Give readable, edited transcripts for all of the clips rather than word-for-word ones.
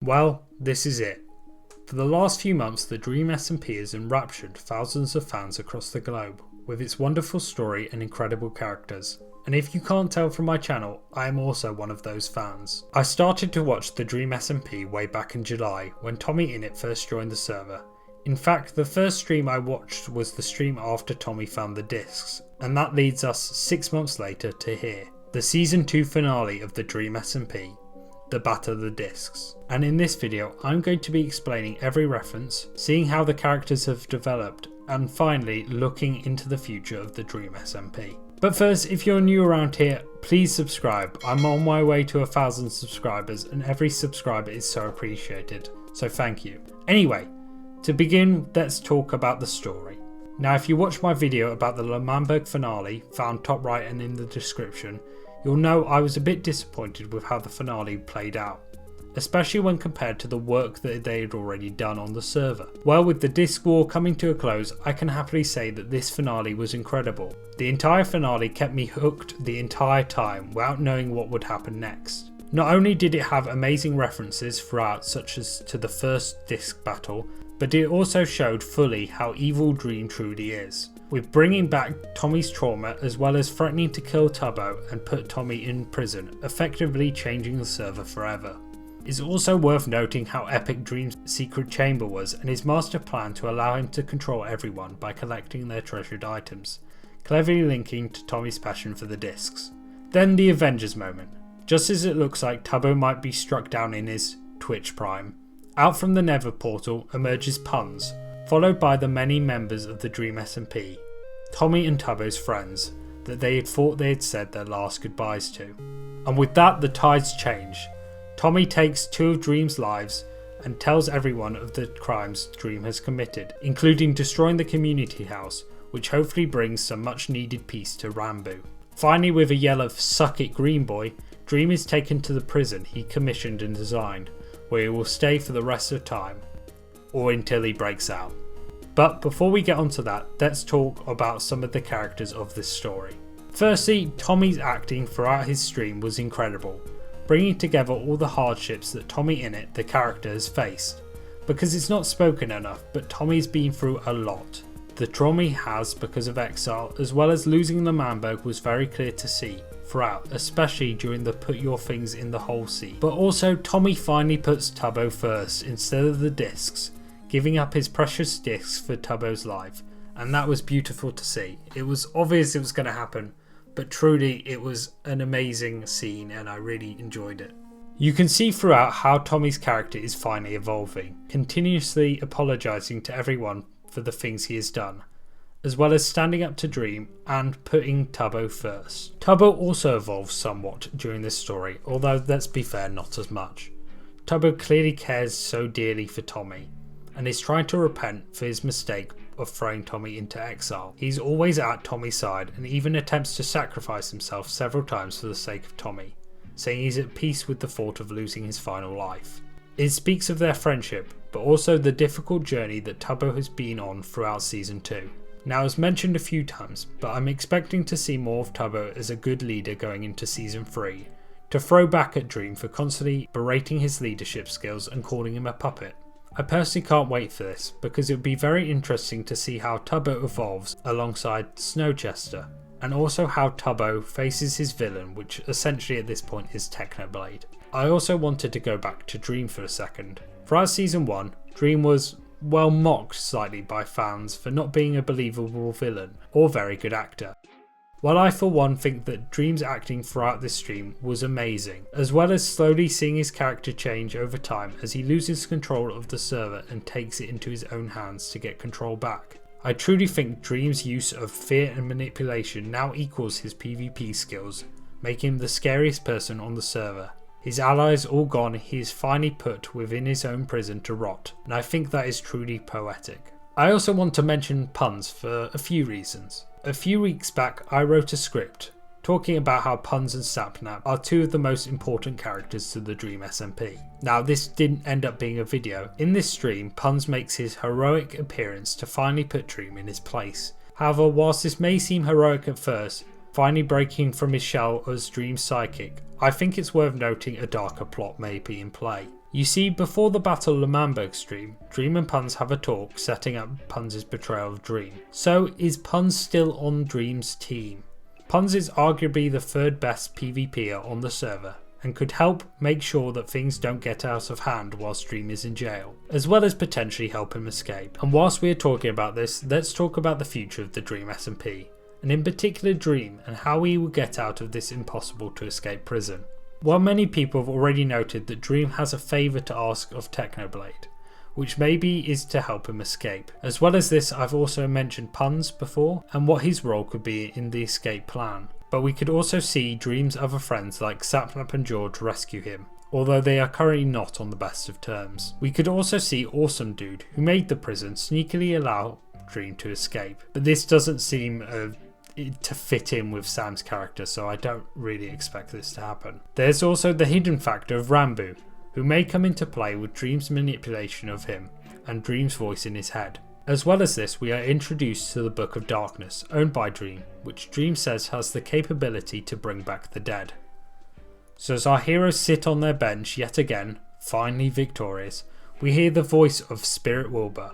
Well, this is it. For the last few months, the Dream SMP has enraptured thousands of fans across the globe with its wonderful story and incredible characters. And if you can't tell from my channel, I am also one of those fans. I started to watch the Dream SMP way back in July when TommyInnit first joined the server. In fact, the first stream I watched was the stream after Tommy found the discs, and that leads us 6 months later to here, the Season 2 finale of the Dream SMP. The Battle of the Discs. And in this video I'm going to be explaining every reference, seeing how the characters have developed, and finally looking into the future of the Dream SMP. But first, if you're new around here, please subscribe. I'm on my way to 1,000 subscribers and every subscriber is so appreciated, so thank you. Anyway, to begin, let's talk about the story. Now if you watched my video about the Lemannberg finale, found top right and in the description, you'll know I was a bit disappointed with how the finale played out, especially when compared to the work that they had already done on the server. Well, with the disc war coming to a close, I can happily say that this finale was incredible. The entire finale kept me hooked the entire time without knowing what would happen next. Not only did it have amazing references throughout, such as to the first disc battle, but it also showed fully how evil Dream truly is, with bringing back Tommy's trauma as well as threatening to kill Tubbo and put Tommy in prison, effectively changing the server forever. It's also worth noting how epic Dream's secret chamber was and his master plan to allow him to control everyone by collecting their treasured items, cleverly linking to Tommy's passion for the discs. Then the Avengers moment. Just as it looks like Tubbo might be struck down in his Twitch prime, out from the Nether portal emerges Punz, followed by the many members of the Dream SMP, Tommy and Tubbo's friends that they had thought they had said their last goodbyes to. And with that, the tides change. Tommy takes 2 of Dream's lives and tells everyone of the crimes Dream has committed, including destroying the community house, which hopefully brings some much needed peace to Ranboo. Finally, with a yell of "Suck it, Green Boy," Dream is taken to the prison he commissioned and designed, where he will stay for the rest of time, or until he breaks out. But before we get onto that, let's talk about some of the characters of this story. Firstly, Tommy's acting throughout his stream was incredible, bringing together all the hardships that TommyInnit, the character, has faced. Because it's not spoken enough, but Tommy's been through a lot. The trauma he has because of exile, as well as losing Lemannberg, was very clear to see throughout, especially during the put your things in the hole scene. But also, Tommy finally puts Tubbo first instead of the discs, giving up his precious discs for Tubbo's life, and that was beautiful to see. It was obvious it was going to happen, but truly it was an amazing scene and I really enjoyed it. You can see throughout how Tommy's character is finally evolving, continuously apologising to everyone for the things he has done, as well as standing up to Dream and putting Tubbo first. Tubbo also evolves somewhat during this story, although let's be fair, not as much. Tubbo clearly cares so dearly for Tommy, and is trying to repent for his mistake of throwing Tommy into exile. He's always at Tommy's side and even attempts to sacrifice himself several times for the sake of Tommy, saying he's at peace with the thought of losing his final life. It speaks of their friendship, but also the difficult journey that Tubbo has been on throughout Season 2. Now, as mentioned a few times, but I'm expecting to see more of Tubbo as a good leader going into Season 3, to throw back at Dream for constantly berating his leadership skills and calling him a puppet. I personally can't wait for this, because it would be very interesting to see how Tubbo evolves alongside Snowchester, and also how Tubbo faces his villain, which essentially at this point is Technoblade. I also wanted to go back to Dream for a second. Throughout Season 1, Dream was well mocked slightly by fans for not being a believable villain or very good actor. While I for one think that Dream's acting throughout this stream was amazing, as well as slowly seeing his character change over time as he loses control of the server and takes it into his own hands to get control back. I truly think Dream's use of fear and manipulation now equals his PvP skills, making him the scariest person on the server. His allies all gone, he is finally put within his own prison to rot, and I think that is truly poetic. I also want to mention Punz for a few reasons. A few weeks back I wrote a script talking about how Punz and Sapnap are 2 of the most important characters to the Dream SMP. Now, this didn't end up being a video. In this stream, Punz makes his heroic appearance to finally put Dream in his place. However, whilst this may seem heroic at first, finally breaking from his shell as Dream's sidekick, I think it's worth noting a darker plot may be in play. You see, before the Battle of Lamberg stream, Dream and Punz have a talk setting up Punz's betrayal of Dream. So is Punz still on Dream's team? Punz is arguably the third best PvPer on the server and could help make sure that things don't get out of hand whilst Dream is in jail, as well as potentially help him escape. And whilst we are talking about this, let's talk about the future of the Dream SMP, and in particular Dream and how he will get out of this impossible to escape prison. While many people have already noted that Dream has a favour to ask of Technoblade, which maybe is to help him escape. As well as this, I've also mentioned Punz before and what his role could be in the escape plan. But we could also see Dream's other friends like Sapnap and George rescue him, although they are currently not on the best of terms. We could also see Awesome Dude, who made the prison, sneakily allow Dream to escape, but this doesn't seem to fit in with Sam's character, so I don't really expect this to happen. There's also the hidden factor of Rambo, who may come into play with Dream's manipulation of him and Dream's voice in his head. As well as this, we are introduced to the Book of Darkness, owned by Dream, which Dream says has the capability to bring back the dead. So as our heroes sit on their bench yet again, finally victorious, we hear the voice of Spirit Wilbur,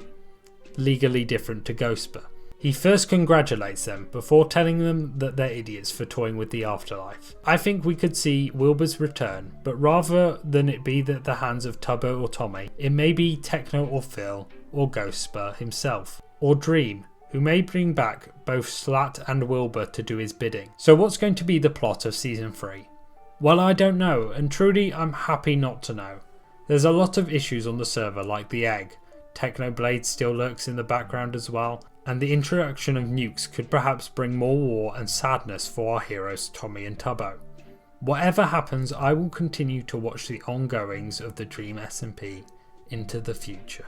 legally different to Ghostber. He first congratulates them before telling them that they're idiots for toying with the afterlife. I think we could see Wilbur's return, but rather than it be at the hands of Tubbo or Tommy, it may be Techno or Phil or Ghostber himself, or Dream, who may bring back both Slat and Wilbur to do his bidding. So what's going to be the plot of Season 3? Well, I don't know, and truly I'm happy not to know. There's a lot of issues on the server like the egg, Technoblade still lurks in the background as well, and the introduction of nukes could perhaps bring more war and sadness for our heroes Tommy and Tubbo. Whatever happens, I will continue to watch the ongoings of the Dream SMP into the future.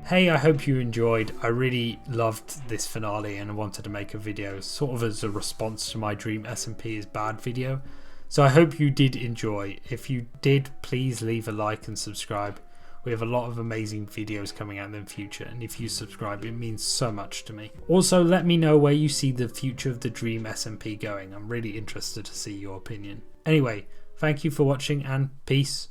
Hey, I hope you enjoyed. I really loved this finale and I wanted to make a video sort of as a response to my Dream SMP is bad video. So I hope you did enjoy. If you did, please leave a like and subscribe. We have a lot of amazing videos coming out in the future, and if you subscribe it means so much to me. Also, let me know where you see the future of the Dream SMP going. I'm really interested to see your opinion. Anyway, thank you for watching and peace.